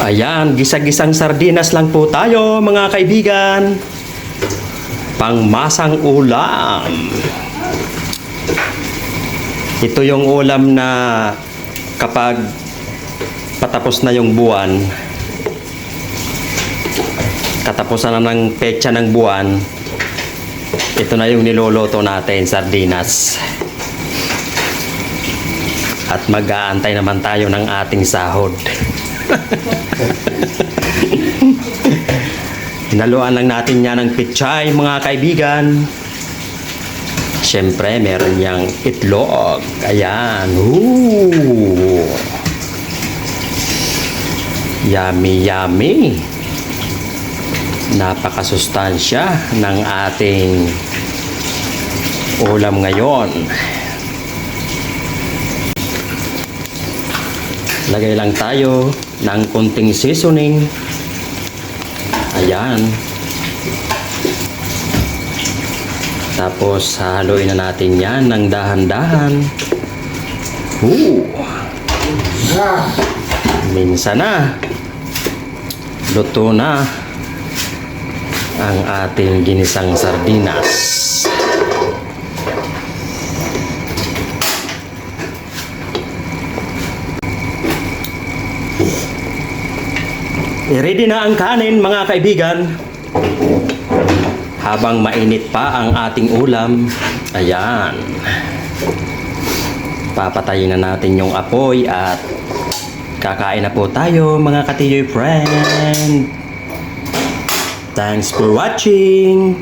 Ayan, gisa-gisang sardinas lang po tayo mga kaibigan. Pangmasang ulam. Ito yung ulam na kapag patapos na yung buwan, katapusan na ng petsa ng buwan, ito na yung niloloto natin, sardinas. At mag-aantay naman tayo ng ating sahod. Hinaluan lang natin yan ng pichay mga kaibigan. Siyempre meron yang itlog. Ayan. Ooh. Yummy yummy. Napakasustansya ng ating ulam ngayon. Lagay lang tayo ng konting seasoning. Ayan. Tapos haluin na natin yan ng dahan-dahan. Minsan na luto na ang ating ginisang sardinas. I-ready na ang kanin mga kaibigan. Habang mainit pa ang ating ulam. Ayan. Papatayin na natin yung apoy at kakain na po tayo mga katiyoy friend. Thanks for watching.